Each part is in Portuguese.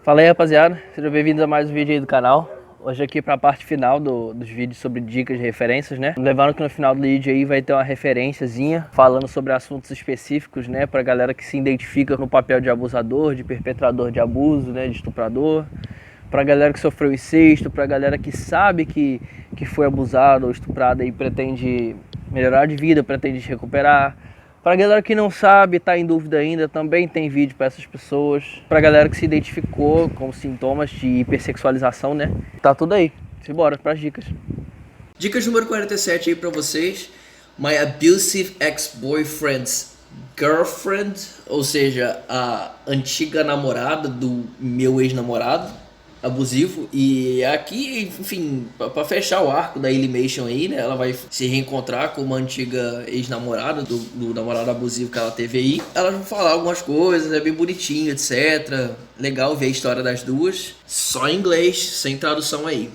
Fala aí, rapaziada, sejam bem-vindos a mais um vídeo aí do canal. Hoje aqui para a parte final dos vídeos sobre dicas de referências, né? Lembrando que no final do vídeo aí vai ter uma referenciazinha falando sobre assuntos específicos, né? Pra galera que se identifica no papel de abusador, de perpetrador de abuso, né? De estuprador. Pra galera que sofreu incesto, pra galera que sabe que foi abusado ou estuprado e pretende melhorar de vida, pretende se recuperar. Pra galera que não sabe, tá em dúvida ainda, também tem vídeo para essas pessoas. Pra galera que se identificou com sintomas de hipersexualização, né? Tá tudo aí. Simbora pras dicas. Dicas número 47 aí pra vocês. My abusive ex-boyfriend's girlfriend, ou seja, a antiga namorada do meu ex-namorado abusivo. E aqui, enfim, pra fechar o arco da Ilimation aí, né? Ela vai se reencontrar com uma antiga ex-namorada do namorado abusivo que ela teve aí. Elas vão falar algumas coisas, é bem bonitinho, etc. Legal ver a história das duas. Só em inglês, sem tradução aí.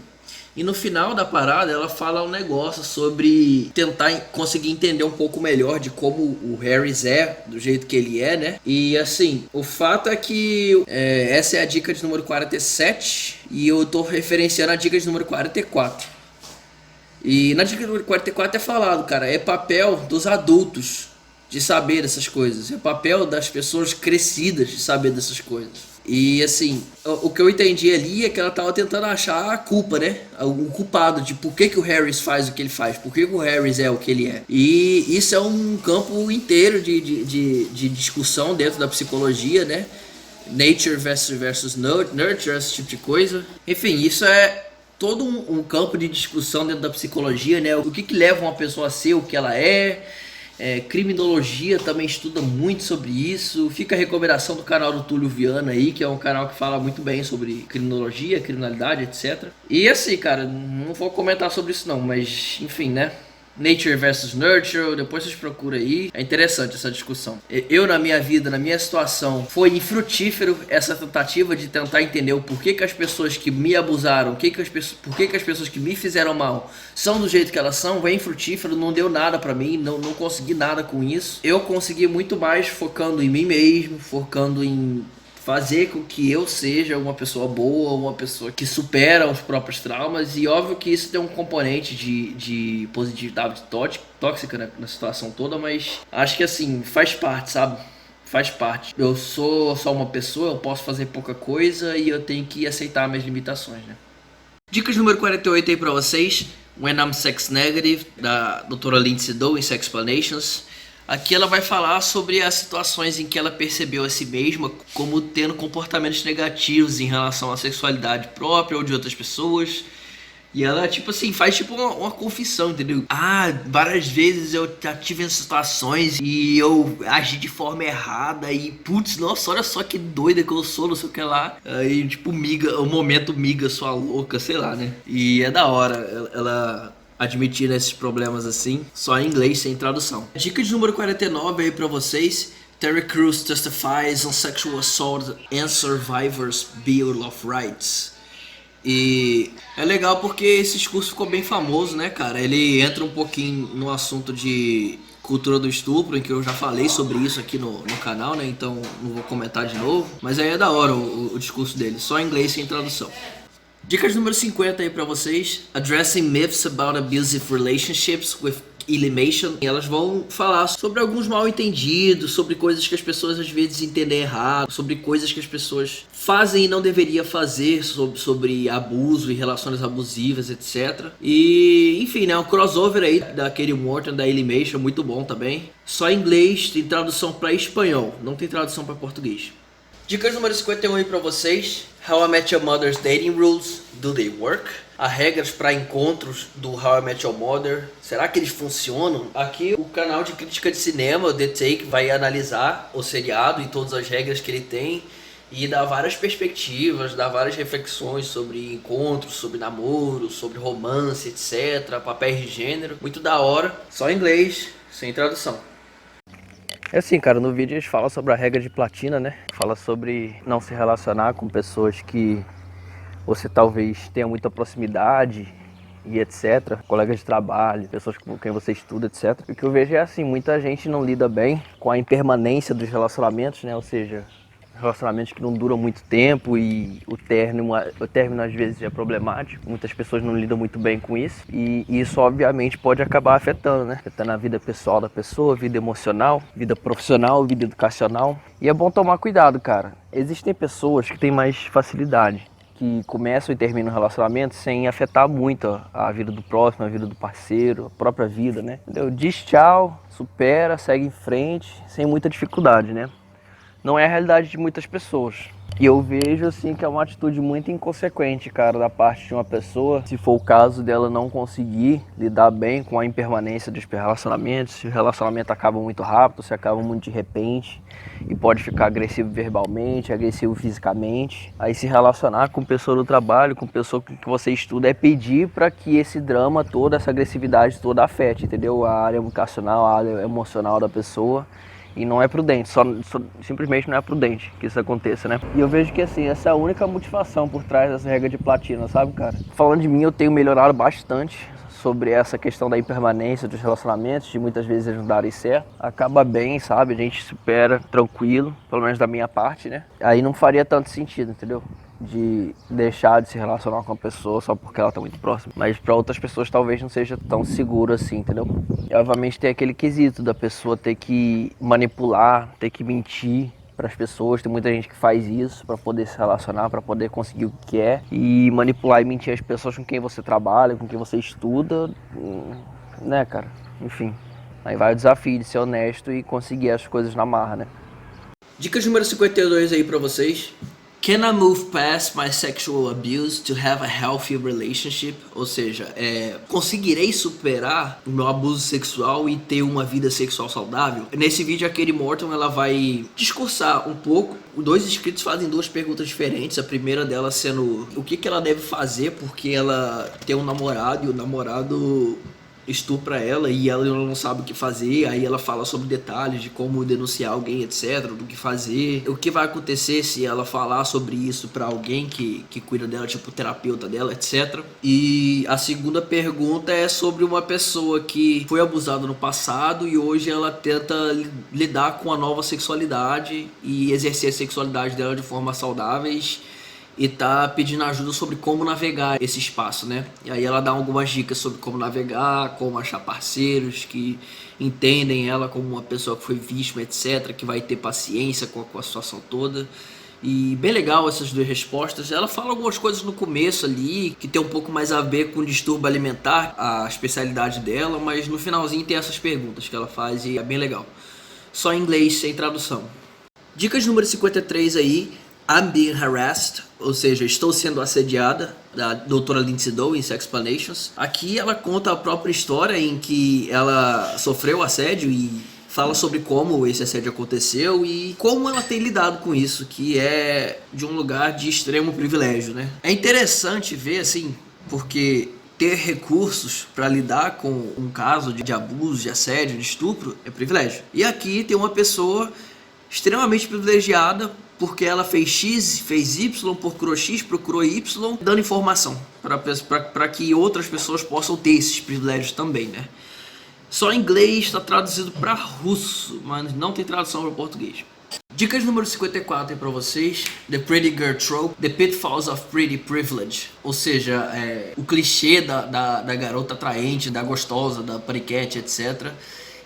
E no final da parada ela fala um negócio sobre tentar conseguir entender um pouco melhor de como o Harris é, do jeito que ele é, né? E assim, o fato é que essa é a dica de número 47 e eu tô referenciando a dica de número 44. E na dica número 44 é falado, cara, é papel dos adultos de saber dessas coisas. É papel das pessoas crescidas de saber dessas coisas. E assim, o que eu entendi ali é que ela tava tentando achar a culpa, né? O culpado de por que o Harris faz o que ele faz, por que o Harris é o que ele é. E isso é um campo inteiro de discussão dentro da psicologia, né? Nature versus nurture, esse tipo de coisa. Enfim, isso é todo um campo de discussão dentro da psicologia, né? O que leva uma pessoa a ser o que ela é. Criminologia também estuda muito sobre isso. Fica a recomendação do canal do Túlio Viana aí, que é um canal que fala muito bem sobre criminologia, criminalidade, etc. E assim, cara, não vou comentar sobre isso não, mas enfim, né? Nature versus Nurture, depois vocês procuram aí. É interessante essa discussão. Eu, na minha vida, na minha situação, foi infrutífero essa tentativa de tentar entender o porquê que as pessoas que me abusaram, porquê que as pessoas que me fizeram mal são do jeito que elas são. Foi infrutífero, não deu nada pra mim, não consegui nada com isso. Eu consegui muito mais focando em mim mesmo, focando em fazer com que eu seja uma pessoa boa, uma pessoa que supera os próprios traumas. E óbvio que isso tem um componente de positividade tóxica na situação toda, mas acho que assim, faz parte, sabe? Faz parte. Eu sou só uma pessoa, eu posso fazer pouca coisa e eu tenho que aceitar minhas limitações, né? Dicas número 48 aí pra vocês. When I'm Sex Negative, da doutora Lindsay Doe em Sex Explanations. Aqui ela vai falar sobre as situações em que ela percebeu a si mesma como tendo comportamentos negativos em relação à sexualidade própria ou de outras pessoas. E ela, tipo assim, faz tipo uma confissão, entendeu? Várias vezes eu já tive essas situações e eu agi de forma errada e, putz, nossa, olha só que doida que eu sou, não sei o que lá. Aí, tipo, miga, o momento miga, sua louca, sei lá, né? E é da hora, ela admitir esses problemas assim, só em inglês, sem tradução. Dica de número 49 aí pra vocês. Terry Crews testifies on sexual assault and survivors' Bill of Rights. E é legal porque esse discurso ficou bem famoso, né, cara? Ele entra um pouquinho no assunto de cultura do estupro, em que eu já falei sobre isso aqui no canal, né? Então não vou comentar de novo. Mas aí é da hora o discurso dele, só em inglês, sem tradução. Dicas número 50 aí pra vocês. Addressing myths about abusive relationships with Ilimation. E elas vão falar sobre alguns mal entendidos, sobre coisas que as pessoas às vezes entendem errado, sobre coisas que as pessoas fazem e não deveriam fazer, sobre abuso e relações abusivas, etc. E, enfim, né, um crossover aí da Katie Morton, da Ilimation, muito bom também. Só em inglês, tem tradução pra espanhol, não tem tradução pra português. Dicas número 51 aí pra vocês. How I Met Your Mother's Dating Rules, do they work? As regras para encontros do How I Met Your Mother, será que eles funcionam? Aqui o canal de crítica de cinema, The Take, vai analisar o seriado e todas as regras que ele tem e dar várias perspectivas, dar várias reflexões sobre encontros, sobre namoro, sobre romance, etc, papéis de gênero. Muito da hora, só em inglês, sem tradução. É assim, cara, no vídeo eles falam sobre a regra de platina, né? Fala sobre não se relacionar com pessoas que você talvez tenha muita proximidade e etc. Colegas de trabalho, pessoas com quem você estuda, etc. O que eu vejo é assim, muita gente não lida bem com a impermanência dos relacionamentos, né? Ou seja, relacionamentos que não duram muito tempo e o término às vezes é problemático. Muitas pessoas não lidam muito bem com isso e isso obviamente pode acabar afetando, né? Afetando a vida pessoal da pessoa, vida emocional, vida profissional, vida educacional. E é bom tomar cuidado, cara. Existem pessoas que têm mais facilidade, que começam e terminam o relacionamento sem afetar muito a vida do próximo, a vida do parceiro, a própria vida, né? Entendeu? Diz tchau, supera, segue em frente, sem muita dificuldade, né? Não é a realidade de muitas pessoas. E eu vejo, assim, que é uma atitude muito inconsequente, cara, da parte de uma pessoa. Se for o caso dela não conseguir lidar bem com a impermanência dos relacionamentos, se o relacionamento acaba muito rápido, se acaba muito de repente, e pode ficar agressivo verbalmente, agressivo fisicamente. Aí se relacionar com pessoa do trabalho, com pessoa que você estuda, é pedir para que esse drama todo, essa agressividade toda afete, entendeu? A área educacional, a área emocional da pessoa. E não é prudente, simplesmente não é prudente que isso aconteça, né? E eu vejo que, assim, essa é a única motivação por trás dessa regra de platina, sabe, cara? Falando de mim, eu tenho melhorado bastante sobre essa questão da impermanência dos relacionamentos, de muitas vezes eles não darem certo. Acaba bem, sabe? A gente supera tranquilo, pelo menos da minha parte, né? Aí não faria tanto sentido, entendeu? De deixar de se relacionar com a pessoa só porque ela tá muito próxima. Mas para outras pessoas talvez não seja tão seguro assim, entendeu? E obviamente tem aquele quesito da pessoa ter que manipular, ter que mentir para as pessoas. Tem muita gente que faz isso para poder se relacionar, para poder conseguir o que quer. E manipular e mentir as pessoas com quem você trabalha, com quem você estuda, né, cara? Enfim, aí vai o desafio de ser honesto e conseguir as coisas na marra, né? Dicas número 52 aí pra vocês. Can I move past my sexual abuse to have a healthy relationship? Ou seja, conseguirei superar o meu abuso sexual e ter uma vida sexual saudável? Nesse vídeo a Katie Morton ela vai discursar um pouco. Os dois inscritos fazem duas perguntas diferentes. A primeira dela sendo o que ela deve fazer porque ela tem um namorado e o namorado estupra ela e ela não sabe o que fazer. Aí ela fala sobre detalhes de como denunciar alguém, etc, do que fazer, o que vai acontecer se ela falar sobre isso pra alguém que cuida dela, tipo o terapeuta dela, etc. E a segunda pergunta é sobre uma pessoa que foi abusada no passado e hoje ela tenta lidar com a nova sexualidade e exercer a sexualidade dela de forma saudáveis e tá pedindo ajuda sobre como navegar esse espaço, né? E aí ela dá algumas dicas sobre como navegar, como achar parceiros que entendem ela como uma pessoa que foi vítima, etc, que vai ter paciência com a situação toda. E bem legal essas duas respostas. Ela fala algumas coisas no começo ali que tem um pouco mais a ver com distúrbio alimentar, a especialidade dela, mas no finalzinho tem essas perguntas que ela faz e é bem legal. Só em inglês, sem tradução. Dicas número 53 aí. I'm being harassed, ou seja, estou sendo assediada, da doutora Lindsay Doe em Sex Explanations. Aqui ela conta a própria história em que ela sofreu assédio e fala sobre como esse assédio aconteceu e como ela tem lidado com isso, que é de um lugar de extremo privilégio, né? É interessante ver assim, porque ter recursos para lidar com um caso de abuso, de assédio, de estupro é privilégio. E aqui tem uma pessoa extremamente privilegiada porque ela fez X, fez Y, procurou X, procurou Y, dando informação para que outras pessoas possam ter esses privilégios também, né? Só em inglês está traduzido para russo, mas não tem tradução para português. Dicas número 54 aí para vocês. The Pretty Girl Trope, The Pitfalls of Pretty Privilege. Ou seja, o clichê da garota atraente, da gostosa, da paniquete, etc.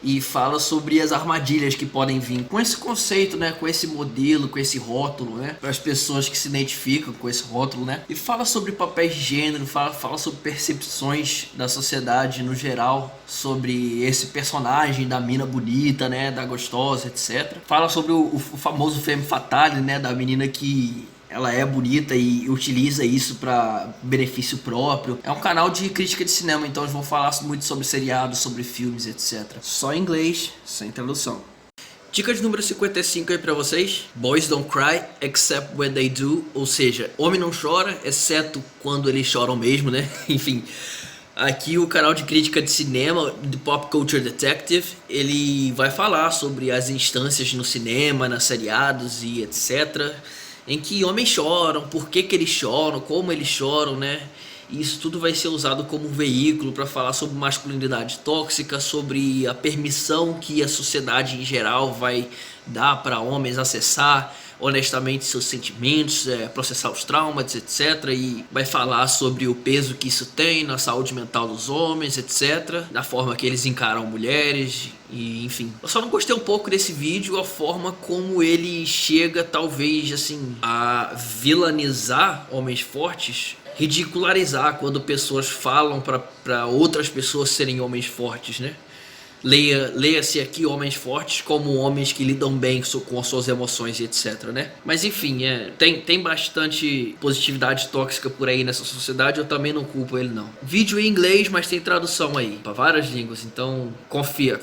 E fala sobre as armadilhas que podem vir com esse conceito, né? Com esse modelo, com esse rótulo, né? Para as pessoas que se identificam com esse rótulo, né? E fala sobre papéis de gênero, fala sobre percepções da sociedade no geral, sobre esse personagem da mina bonita, né? Da gostosa, etc. Fala sobre o famoso femme fatale, né? Da menina que ela é bonita e utiliza isso para benefício próprio. É um canal de crítica de cinema, então eles vão falar muito sobre seriados, sobre filmes, etc. Só em inglês, sem tradução. Dica de número 55 aí pra vocês. Boys don't cry except when they do. Ou seja, homem não chora, exceto quando eles choram mesmo, né? Enfim. Aqui o canal de crítica de cinema, The Pop Culture Detective, ele vai falar sobre as instâncias no cinema, nas seriados e etc., em que homens choram, por que eles choram, como eles choram, né? E isso tudo vai ser usado como veículo para falar sobre masculinidade tóxica, sobre a permissão que a sociedade em geral vai dar para homens acessar honestamente seus sentimentos, processar os traumas, etc. E vai falar sobre o peso que isso tem na saúde mental dos homens, etc. Da forma que eles encaram mulheres, e enfim. Eu só não gostei um pouco desse vídeo, a forma como ele chega, talvez, assim, a vilanizar homens fortes, ridicularizar quando pessoas falam para outras pessoas serem homens fortes, né? Leia-se aqui homens fortes como homens que lidam bem com as suas emoções e etc, né? Mas enfim, tem bastante positividade tóxica por aí nessa sociedade, eu também não culpo ele não. Vídeo em inglês, mas tem tradução aí para várias línguas, então confia.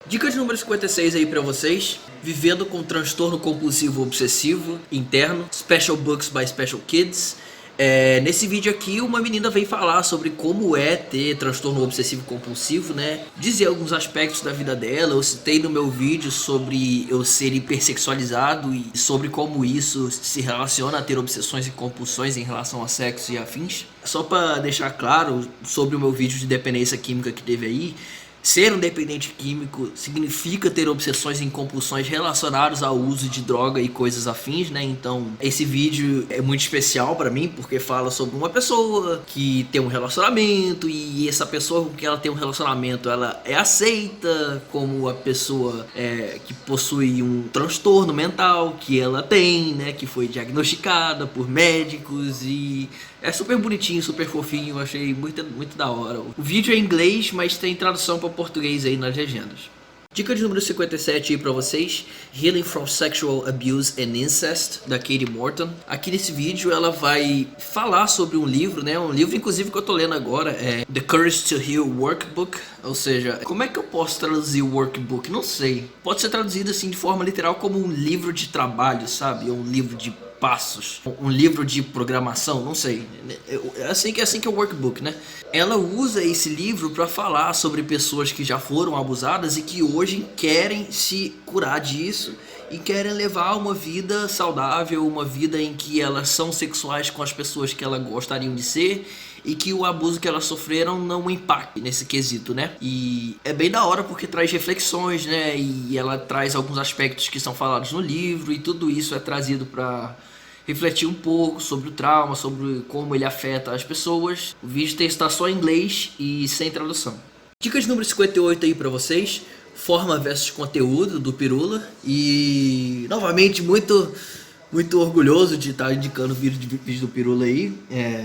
Dica de número 56 aí pra vocês: Vivendo com transtorno compulsivo obsessivo interno, Special Books by Special Kids. Nesse vídeo aqui uma menina vem falar sobre como é ter transtorno obsessivo compulsivo, né? Dizer alguns aspectos da vida dela. Eu citei no meu vídeo sobre eu ser hipersexualizado e sobre como isso se relaciona a ter obsessões e compulsões em relação a sexo e afins. Só pra deixar claro sobre o meu vídeo de dependência química que teve aí, ser um dependente químico significa ter obsessões e compulsões relacionadas ao uso de droga e coisas afins, né? Então, esse vídeo é muito especial pra mim, porque fala sobre uma pessoa que tem um relacionamento e essa pessoa com quem ela tem um relacionamento, ela é aceita como a pessoa que possui um transtorno mental que ela tem, né? Que foi diagnosticada por médicos e é super bonitinho, super fofinho, eu achei muito da hora. O vídeo é em inglês, mas tem tradução para português aí nas legendas. Dica de número 57 aí pra vocês: Healing from Sexual Abuse and Incest, da Katie Morton. Aqui nesse vídeo ela vai falar sobre um livro, né? Um livro inclusive que eu tô lendo agora, The Courage to Heal Workbook. Ou seja, como é que eu posso traduzir o workbook? Não sei. Pode ser traduzido assim de forma literal como um livro de trabalho, sabe? Ou um livro de passos, um livro de programação, não sei. É assim que é o workbook, né? Ela usa esse livro para falar sobre pessoas que já foram abusadas e que hoje querem se curar disso e querem levar uma vida saudável, uma vida em que elas são sexuais com as pessoas que elas gostariam de ser e que o abuso que elas sofreram não impacte nesse quesito, né? E é bem da hora porque traz reflexões, né? E ela traz alguns aspectos que são falados no livro e tudo isso é trazido para refletir um pouco sobre o trauma, sobre como ele afeta as pessoas. O vídeo está só em inglês e sem tradução. Dicas número 58 aí pra vocês: Forma versus conteúdo, do Pirula. E novamente muito orgulhoso de estar indicando vídeo do Pirula aí.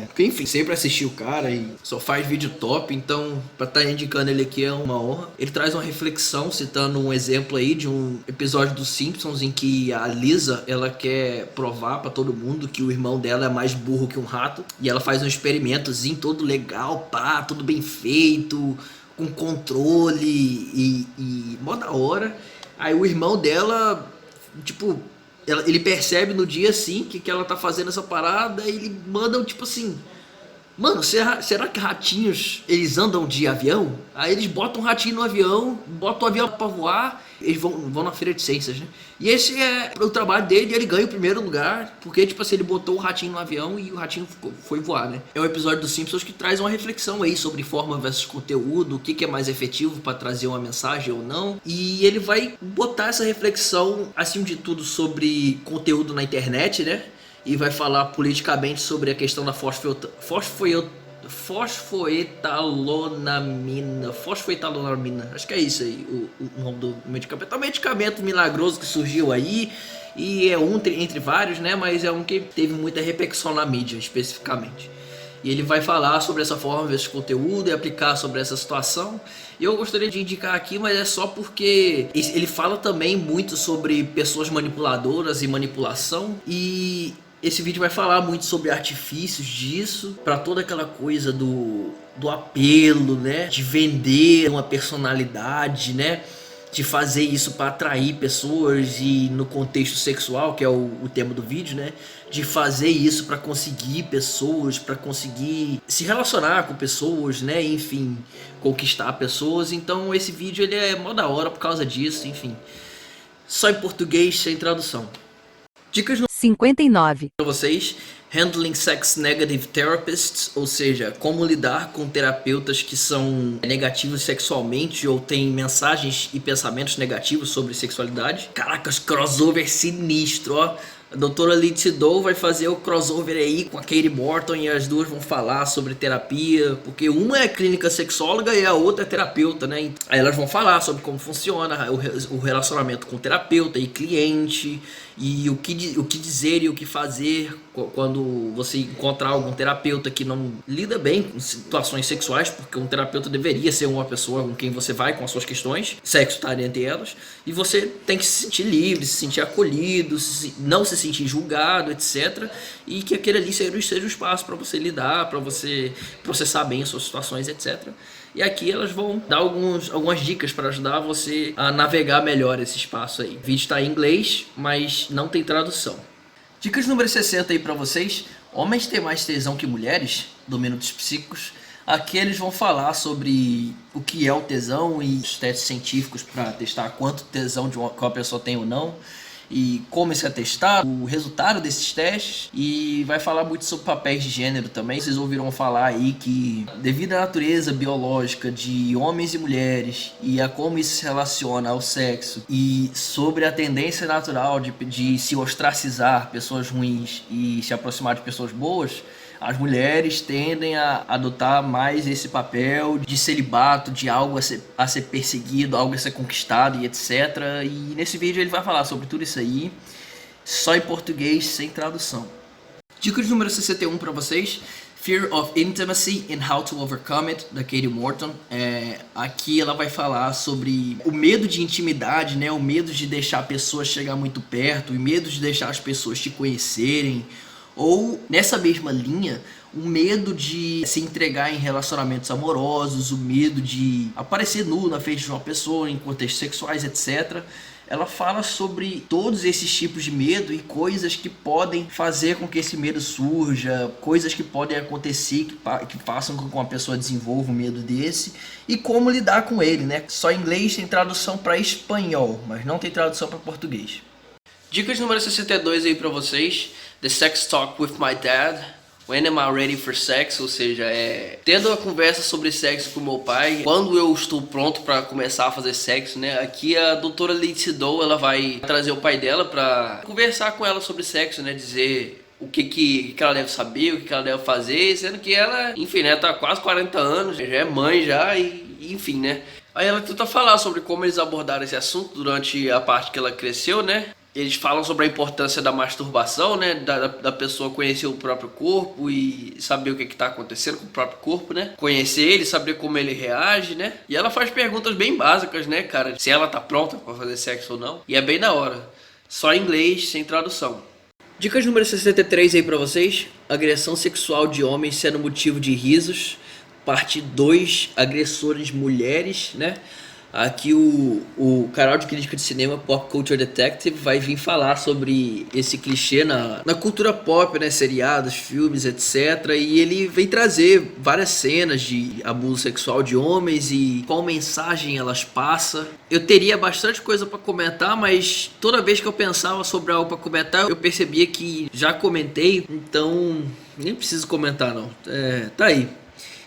Porque enfim, sempre assisti o cara e só faz vídeo top, então pra estar indicando ele aqui é uma honra. Ele traz uma reflexão citando um exemplo aí de um episódio dos Simpsons em que a Lisa, ela quer provar pra todo mundo que o irmão dela é mais burro que um rato, e ela faz um experimentozinho todo legal, tudo bem feito, com controle e mó da hora. Aí o irmão dela, tipo, ele percebe no dia assim que ela tá fazendo essa parada, e ele manda tipo assim: mano, será que ratinhos eles andam de avião? Aí eles botam um ratinho no avião, botam o avião pra voar, eles vão na feira de ciências, né? E esse é o trabalho dele, e ele ganha o primeiro lugar, porque tipo assim, ele botou o ratinho no avião e o ratinho foi voar, né? É um episódio dos Simpsons que traz uma reflexão aí sobre forma versus conteúdo, o que é mais efetivo pra trazer uma mensagem ou não. E ele vai botar essa reflexão, acima de tudo, sobre conteúdo na internet, né? E vai falar politicamente sobre a questão da fosfoetalonamina, acho que é isso aí o nome do medicamento. É um medicamento milagroso que surgiu aí e é um entre vários, né? Mas é um que teve muita repercussão na mídia especificamente. E ele vai falar sobre essa forma versus conteúdo e aplicar sobre essa situação. E eu gostaria de indicar aqui, mas é só porque ele fala também muito sobre pessoas manipuladoras e manipulação. E esse vídeo vai falar muito sobre artifícios disso, para toda aquela coisa do apelo, né? De vender uma personalidade, né? De fazer isso para atrair pessoas e no contexto sexual, que é o tema do vídeo, né? De fazer isso para conseguir pessoas, para conseguir se relacionar com pessoas, né? Enfim, conquistar pessoas. Então esse vídeo ele é mó da hora por causa disso, enfim. Só em português, sem tradução. Dicas no... 59. Para vocês, Handling Sex Negative Therapists, ou seja, como lidar com terapeutas que são negativos sexualmente ou têm mensagens e pensamentos negativos sobre sexualidade. Caracas, crossover sinistro, ó. A doutora Lindsay Doe vai fazer o crossover aí com a Katie Morton e as duas vão falar sobre terapia, porque uma é clínica sexóloga e a outra é terapeuta, né? Aí elas vão falar sobre como funciona o relacionamento com o terapeuta e cliente, e o que dizer e o que fazer quando você encontrar algum terapeuta que não lida bem com situações sexuais, porque um terapeuta deveria ser uma pessoa com quem você vai com as suas questões, sexo está entre elas, e você tem que se sentir livre, se sentir acolhido, não se sentir julgado, etc. E que aquele ali seja o espaço para você lidar, para você processar bem as suas situações, etc. E aqui elas vão dar algumas dicas para ajudar você a navegar melhor esse espaço aí. O vídeo está em inglês, mas não tem tradução. Dicas número 60 aí para vocês. Homens têm mais tesão que mulheres? Do Minutos Psíquicos. Aqui eles vão falar sobre o que é o tesão e os testes científicos para testar quanto tesão que uma pessoa tem ou não. E como isso é testado, o resultado desses testes, e vai falar muito sobre papéis de gênero também. Vocês ouviram falar aí que devido à natureza biológica de homens e mulheres e a como isso se relaciona ao sexo e sobre a tendência natural de se ostracizar pessoas ruins e se aproximar de pessoas boas, as mulheres tendem a adotar mais esse papel de celibato, de algo a ser perseguido, algo a ser conquistado e etc. E nesse vídeo ele vai falar sobre tudo isso aí, só em português, sem tradução. Dicas número 61 para vocês. Fear of Intimacy and How to Overcome It, da Katie Morton. Aqui ela vai falar sobre o medo de intimidade, né? O medo de deixar a pessoa chegar muito perto, o medo de deixar as pessoas te conhecerem. Ou, nessa mesma linha, o medo de se entregar em relacionamentos amorosos, o medo de aparecer nu na frente de uma pessoa, em contextos sexuais, etc. Ela fala sobre todos esses tipos de medo e coisas que podem fazer com que esse medo surja, coisas que podem acontecer que façam com que uma pessoa desenvolva um medo desse e como lidar com ele, né? Só em inglês tem tradução para espanhol, mas não tem tradução para português. Dicas número 62 aí para vocês. The Sex Talk with My Dad. When am I ready for sex? Ou seja, tendo a conversa sobre sexo com meu pai, quando eu estou pronto para começar a fazer sexo, né? Aqui a doutora Lindsay Doe, ela vai trazer o pai dela para conversar com ela sobre sexo, né? Dizer o que ela deve saber, o que ela deve fazer, sendo que ela, enfim, né? Tá quase 40 anos, já é mãe já e enfim, né? Aí ela tenta falar sobre como eles abordaram esse assunto durante a parte que ela cresceu, né? Eles falam sobre a importância da masturbação, né? Da pessoa conhecer o próprio corpo e saber o que está acontecendo com o próprio corpo, né? Conhecer ele, saber como ele reage, né? E ela faz perguntas bem básicas, né, cara? Se ela tá pronta para fazer sexo ou não. E é bem da hora. Só em inglês, sem tradução. Dicas número 63 aí para vocês. Agressão sexual de homens sendo motivo de risos. Parte 2, agressores mulheres, né? Aqui o canal de crítica de cinema Pop Culture Detective vai vir falar sobre esse clichê na cultura pop, né, seriados, filmes, etc. E ele vem trazer várias cenas de abuso sexual de homens e qual mensagem elas passam. Eu teria bastante coisa para comentar, mas toda vez que eu pensava sobre algo para comentar, eu percebia que já comentei, então nem preciso comentar não. Tá aí.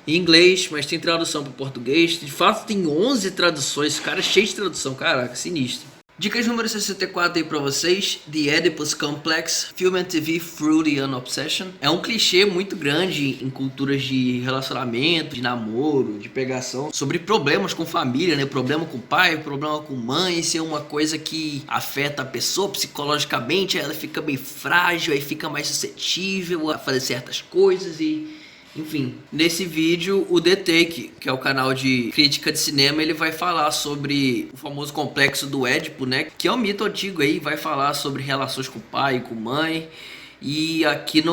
Em inglês, mas tem tradução para português. De fato tem 11 traduções, esse cara é cheio de tradução, caraca, sinistro. Dicas número 64 aí pra vocês. The Oedipus Complex, Film and TV Freudian Obsession. É um clichê muito grande em culturas de relacionamento, de namoro, de pegação, sobre problemas com família, né? Problema com pai, problema com mãe, ser uma coisa que afeta a pessoa psicologicamente, ela fica bem frágil, aí fica mais suscetível a fazer certas coisas e... Enfim, nesse vídeo o The Take, que é o canal de crítica de cinema, ele vai falar sobre o famoso complexo do Édipo, né? Que é um mito antigo aí, vai falar sobre relações com o pai e com a mãe. E aqui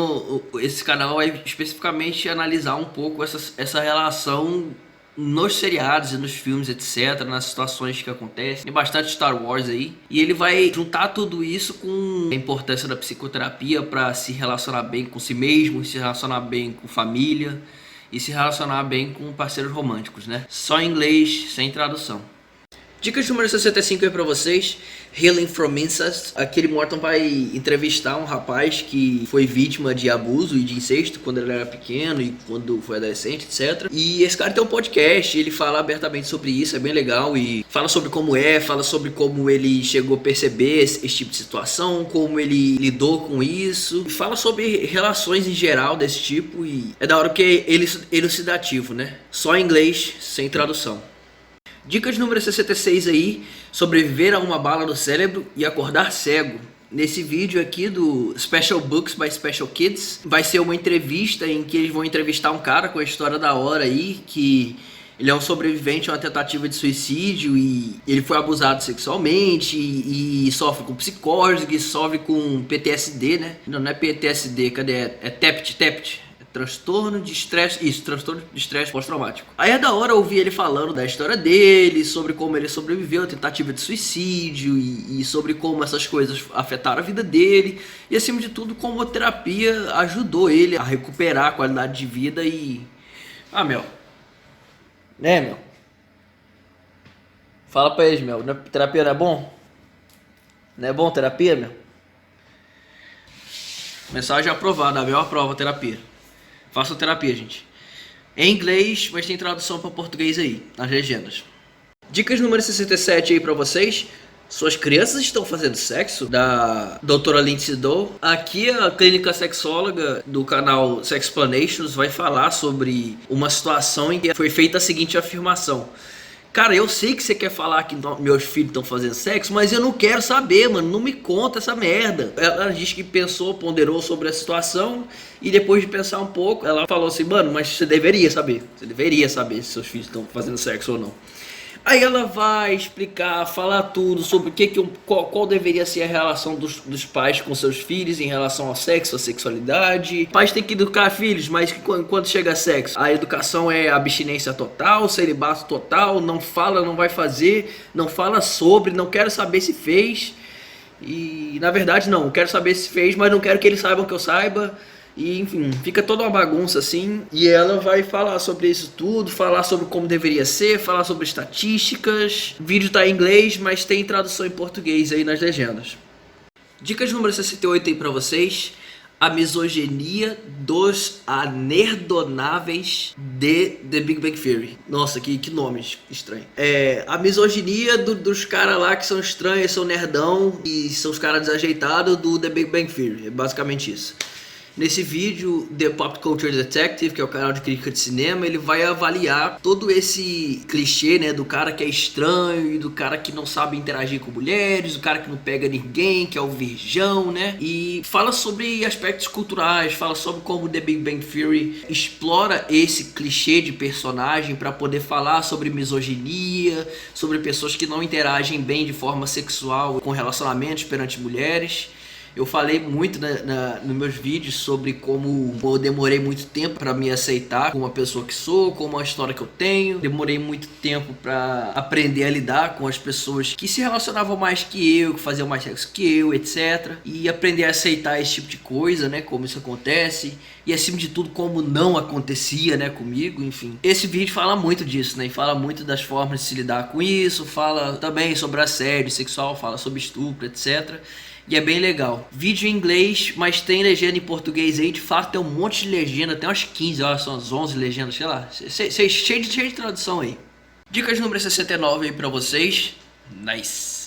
esse canal vai especificamente analisar um pouco essa relação nos seriados e nos filmes, etc, nas situações que acontecem. Tem bastante Star Wars aí. E ele vai juntar tudo isso com a importância da psicoterapia para se relacionar bem com si mesmo, se relacionar bem com família e se relacionar bem com parceiros românticos, né? Só em inglês, sem tradução. Dicas número 65 aí pra vocês, Healing from Incest. Aquele Morton vai entrevistar um rapaz que foi vítima de abuso e de incesto quando ele era pequeno e quando foi adolescente, etc. E esse cara tem um podcast, ele fala abertamente sobre isso, é bem legal e fala sobre como fala sobre como ele chegou a perceber esse tipo de situação, como ele lidou com isso, e fala sobre relações em geral desse tipo e é da hora que ele é elucidativo, né? Só em inglês, sem tradução. Dicas número 66 aí, sobreviver a uma bala no cérebro e acordar cego. Nesse vídeo aqui do Special Books by Special Kids, vai ser uma entrevista em que eles vão entrevistar um cara com a história da hora aí, que ele é um sobrevivente a uma tentativa de suicídio e ele foi abusado sexualmente e sofre com psicose, e sofre com PTSD, né? Não é PTSD, cadê? É TEPT. Transtorno de estresse, isso, transtorno de estresse pós-traumático. Aí é da hora ouvir ele falando da história dele, sobre como ele sobreviveu à tentativa de suicídio e sobre como essas coisas afetaram a vida dele e acima de tudo como a terapia ajudou ele a recuperar a qualidade de vida e... Mel. Né, Mel? Fala pra eles, Mel, terapia não é bom? Não é bom terapia, Mel? Mensagem aprovada, a Mel aprova a terapia. Façam terapia, gente. Em inglês, mas tem tradução para português aí, nas legendas. Dicas número 67 aí para vocês. Suas crianças estão fazendo sexo? Da doutora Lindsay Doe. Aqui a clínica sexóloga do canal Sexplanations vai falar sobre uma situação em que foi feita a seguinte afirmação. Cara, eu sei que você quer falar que meus filhos estão fazendo sexo, mas eu não quero saber, mano. Não me conta essa merda. Ela diz que pensou, ponderou sobre a situação e depois de pensar um pouco, ela falou assim, mano, mas você deveria saber. Você deveria saber se seus filhos estão fazendo sexo ou não. Aí ela vai explicar, falar tudo sobre qual deveria ser a relação dos pais com seus filhos em relação ao sexo, à sexualidade. Pais têm que educar filhos, mas quando chega a sexo, a educação é abstinência total, celibato total, não fala, não vai fazer, não fala sobre, não quero saber se fez. E na verdade não, quero saber se fez, mas não quero que eles saibam que eu saiba. E enfim, fica toda uma bagunça assim. E ela vai falar sobre isso tudo, falar sobre como deveria ser, falar sobre estatísticas. O vídeo tá em inglês, mas tem tradução em português aí nas legendas. Dicas número 68 aí pra vocês. A misoginia dos anerdonáveis de The Big Bang Theory. Nossa, que nome estranho. A misoginia dos caras lá que são estranhos, são nerdão e são os caras desajeitados do The Big Bang Theory. É basicamente isso. Nesse vídeo, The Pop Culture Detective, que é o canal de crítica de cinema, ele vai avaliar todo esse clichê, né, do cara que é estranho, e do cara que não sabe interagir com mulheres, do cara que não pega ninguém, que é o virgão, né, e fala sobre aspectos culturais, fala sobre como The Big Bang Theory explora esse clichê de personagem para poder falar sobre misoginia, sobre pessoas que não interagem bem de forma sexual com relacionamentos perante mulheres. Eu falei muito nos meus vídeos sobre como eu demorei muito tempo para me aceitar como a pessoa que sou, como a história que eu tenho. Demorei muito tempo para aprender a lidar com as pessoas que se relacionavam mais que eu, que faziam mais sexo que eu, etc. E aprender a aceitar esse tipo de coisa, né, como isso acontece. E acima de tudo, como não acontecia, né, comigo, enfim. Esse vídeo fala muito disso, né, e fala muito das formas de se lidar com isso. Fala também sobre assédio sexual, fala sobre estupro, etc. E é bem legal. Vídeo em inglês, mas tem legenda em português aí. De fato, tem um monte de legenda. Tem umas 15, olha, são as 11 legendas, sei lá. Cheio de tradução aí. Dicas número 69 aí pra vocês. Nice.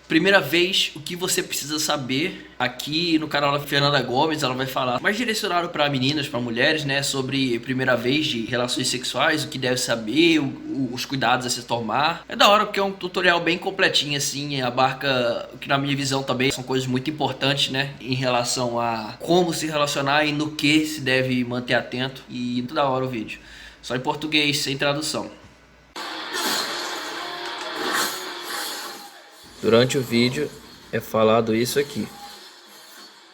Primeira vez, o que você precisa saber. Aqui no canal da Fernanda Gomes, ela vai falar mais direcionado para meninas, para mulheres, né, sobre primeira vez de relações sexuais, o que deve saber, os cuidados a se tomar. É da hora porque é um tutorial bem completinho assim, abarca o que na minha visão também são coisas muito importantes, né, em relação a como se relacionar e no que se deve manter atento. E muito da hora o vídeo. Só em português, sem tradução. Durante o vídeo é falado isso aqui.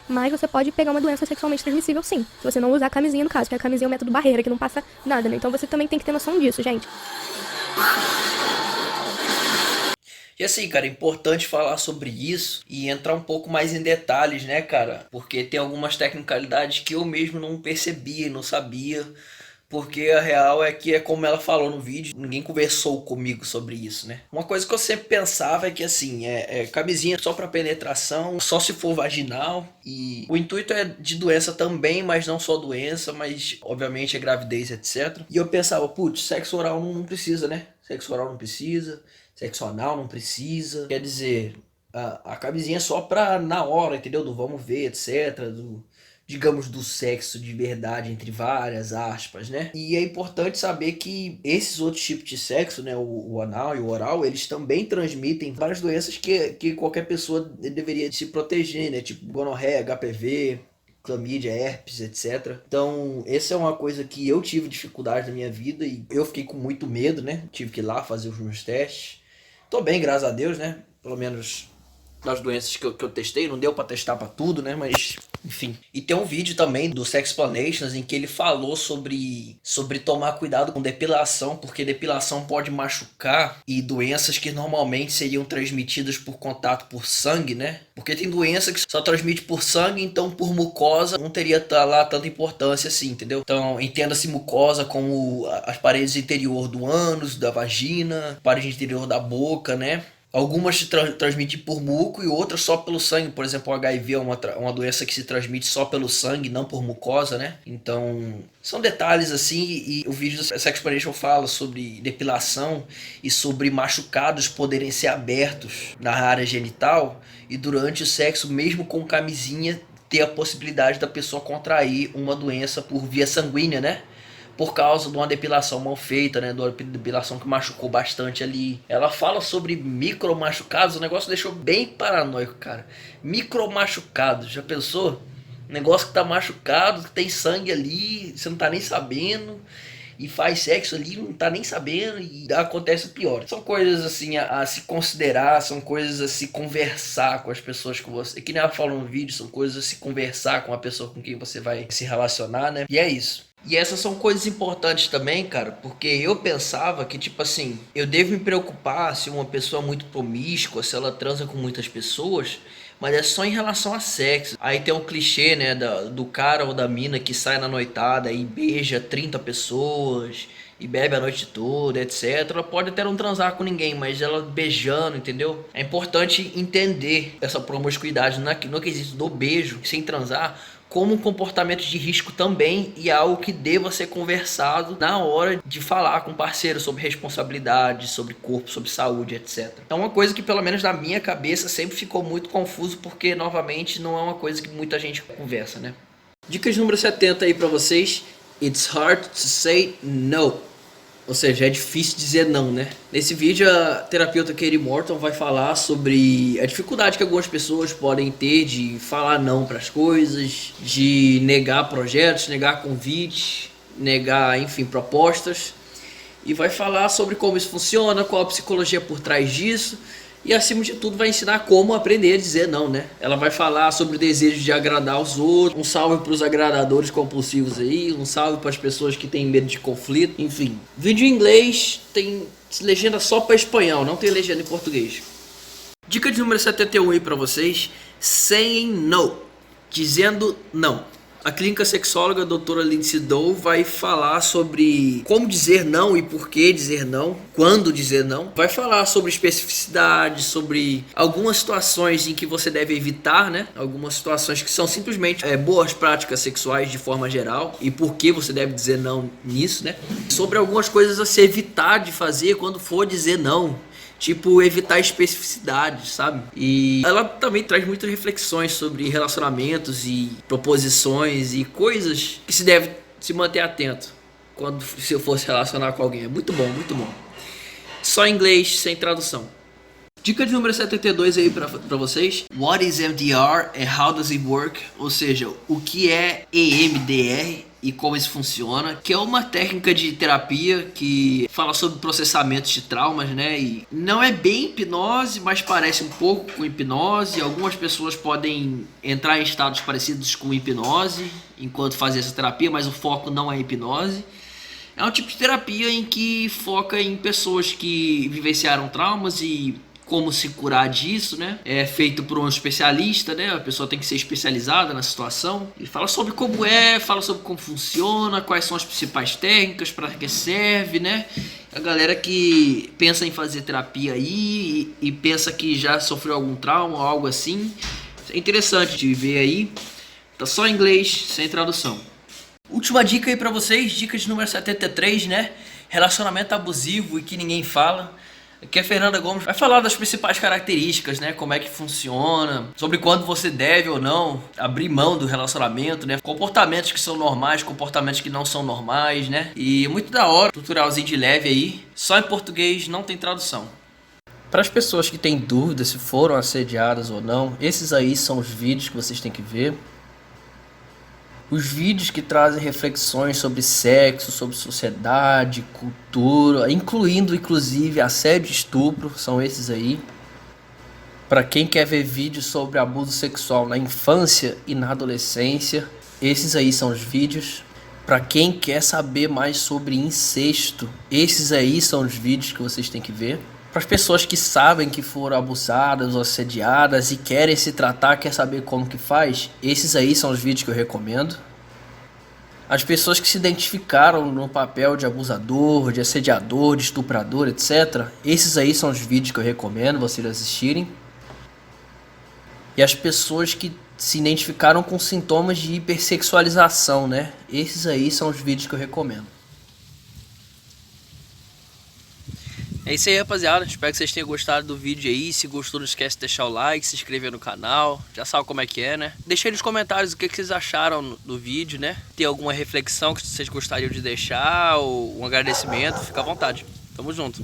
Mas você pode pegar uma doença sexualmente transmissível, sim. Se você não usar a camisinha, no caso, que a camisinha é um método barreira, que não passa nada, né? Então você também tem que ter noção disso, gente. E assim, cara, é importante falar sobre isso e entrar um pouco mais em detalhes, né, cara? Porque tem algumas tecnicalidades que eu mesmo não percebia e não sabia. Porque a real é que é como ela falou no vídeo, ninguém conversou comigo sobre isso, né? Uma coisa que eu sempre pensava é que assim, camisinha só pra penetração, só se for vaginal. E o intuito é de doença também, mas não só doença, mas obviamente é gravidez, etc. E eu pensava, putz, sexo oral não precisa, né? Sexo oral não precisa, sexo anal não precisa. Quer dizer, a camisinha é só pra na hora, entendeu? Do vamos ver, etc. Digamos, do sexo de verdade, entre várias aspas, né? E é importante saber que esses outros tipos de sexo, né, o anal e o oral, eles também transmitem várias doenças que qualquer pessoa deveria se proteger, né? Tipo gonorreia, HPV, clamídia, herpes, etc. Então, essa é uma coisa que eu tive dificuldade na minha vida e eu fiquei com muito medo, né? Tive que ir lá fazer os meus testes. Tô bem, graças a Deus, né? Pelo menos das doenças que eu testei, não deu pra testar pra tudo, né? Mas, enfim. E tem um vídeo também do Sexplanations em que ele falou sobre tomar cuidado com depilação, porque depilação pode machucar e doenças que normalmente seriam transmitidas por contato por sangue, né? Porque tem doença que só transmite por sangue, então por mucosa não teria lá tanta importância assim, entendeu? Então, entenda-se mucosa como as paredes interior do ânus, da vagina, parede interior da boca, né? Algumas se transmitem por muco e outras só pelo sangue. Por exemplo, o HIV é uma doença que se transmite só pelo sangue, não por mucosa, né? Então, são detalhes assim. E o vídeo do Sexploration fala sobre depilação e sobre machucados poderem ser abertos na área genital e durante o sexo, mesmo com camisinha, ter a possibilidade da pessoa contrair uma doença por via sanguínea, né? Por causa de uma depilação mal feita, né? De uma depilação que machucou bastante ali. Ela fala sobre micro machucados, o negócio deixou bem paranoico, cara. Micro machucados, já pensou? Negócio que tá machucado, que tem sangue ali, você não tá nem sabendo. E faz sexo ali, não tá nem sabendo e acontece o pior. São coisas assim a se considerar, são coisas a se conversar com as pessoas que você... Que nem ela falou no vídeo, são coisas a se conversar com a pessoa com quem você vai se relacionar, né? E é isso. E essas são coisas importantes também, cara, porque eu pensava que, tipo assim, eu devo me preocupar se uma pessoa é muito promíscua, se ela transa com muitas pessoas, mas é só em relação a sexo. Aí tem um clichê, né, do cara ou da mina que sai na noitada e beija 30 pessoas e bebe a noite toda, etc. Ela pode até não transar com ninguém, mas ela beijando, entendeu? É importante entender essa promiscuidade no quesito do beijo, sem transar, como um comportamento de risco também e algo que deva ser conversado na hora de falar com o parceiro sobre responsabilidade, sobre corpo, sobre saúde, etc. É uma coisa que pelo menos na minha cabeça sempre ficou muito confuso porque novamente não é uma coisa que muita gente conversa, né? Dicas número 70 aí pra vocês. It's hard to say no. Ou seja, é difícil dizer não, né? Nesse vídeo, a terapeuta Katie Morton vai falar sobre a dificuldade que algumas pessoas podem ter de falar não para as coisas, de negar projetos, negar convites, negar, enfim, propostas. E vai falar sobre como isso funciona, qual a psicologia por trás disso. E acima de tudo vai ensinar como aprender a dizer não, né? Ela vai falar sobre o desejo de agradar os outros. Um salve para os agradadores compulsivos aí. Um salve para as pessoas que têm medo de conflito. Enfim, vídeo em inglês tem legenda só para espanhol, não tem legenda em português. Dica de número 71 aí para vocês. Saying no. Dizendo não. A clínica sexóloga doutora Lindsay Doe vai falar sobre como dizer não e por que dizer não, quando dizer não. Vai falar sobre especificidade, sobre algumas situações em que você deve evitar, né? Algumas situações que são simplesmente boas práticas sexuais de forma geral e por que você deve dizer não nisso, né? Sobre algumas coisas a se evitar de fazer quando for dizer não. Tipo, evitar especificidade, sabe? E ela também traz muitas reflexões sobre relacionamentos e proposições e coisas que se deve se manter atento quando se eu for se relacionar com alguém. É muito bom, muito bom. Só em inglês, sem tradução. Dica de número 72 aí pra vocês. What is MDR and how does it work? Ou seja, o que é EMDR e como isso funciona, que é uma técnica de terapia que fala sobre processamentos de traumas, né? E não é bem hipnose, mas parece um pouco com hipnose. Algumas pessoas podem entrar em estados parecidos com hipnose enquanto fazem essa terapia, mas o foco não é hipnose. É um tipo de terapia em que foca em pessoas que vivenciaram traumas e como se curar disso, né? É feito por um especialista, né? A pessoa tem que ser especializada na situação. Ele fala sobre como fala sobre como funciona, quais são as principais técnicas, para que serve, né? A galera que pensa em fazer terapia aí e pensa que já sofreu algum trauma ou algo assim. É interessante de ver aí. Tá só em inglês, sem tradução. Última dica aí pra vocês, dica de número 73, né? Relacionamento abusivo e que ninguém fala. Aqui a Fernanda Gomes vai falar das principais características, né? Como é que funciona, sobre quando você deve ou não abrir mão do relacionamento, né? Comportamentos que são normais, comportamentos que não são normais, né? E muito da hora, tutorialzinho de leve aí, só em português, não tem tradução. Para as pessoas que têm dúvidas se foram assediadas ou não, esses aí são os vídeos que vocês têm que ver. Os vídeos que trazem reflexões sobre sexo, sobre sociedade, cultura, incluindo inclusive assédio e estupro, são esses aí. Para quem quer ver vídeos sobre abuso sexual na infância e na adolescência, esses aí são os vídeos. Para quem quer saber mais sobre incesto, esses aí são os vídeos que vocês têm que ver. Para as pessoas que sabem que foram abusadas ou assediadas e querem se tratar, quer saber como que faz, esses aí são os vídeos que eu recomendo. As pessoas que se identificaram no papel de abusador, de assediador, de estuprador, etc. Esses aí são os vídeos que eu recomendo vocês assistirem. E as pessoas que se identificaram com sintomas de hipersexualização, né? Esses aí são os vídeos que eu recomendo. É isso aí, rapaziada, espero que vocês tenham gostado do vídeo aí. Se gostou, não esquece de deixar o like, se inscrever no canal. Já sabe como é que é, né? Deixa aí nos comentários o que vocês acharam do vídeo, né? Tem alguma reflexão que vocês gostariam de deixar ou um agradecimento, fica à vontade. Tamo junto.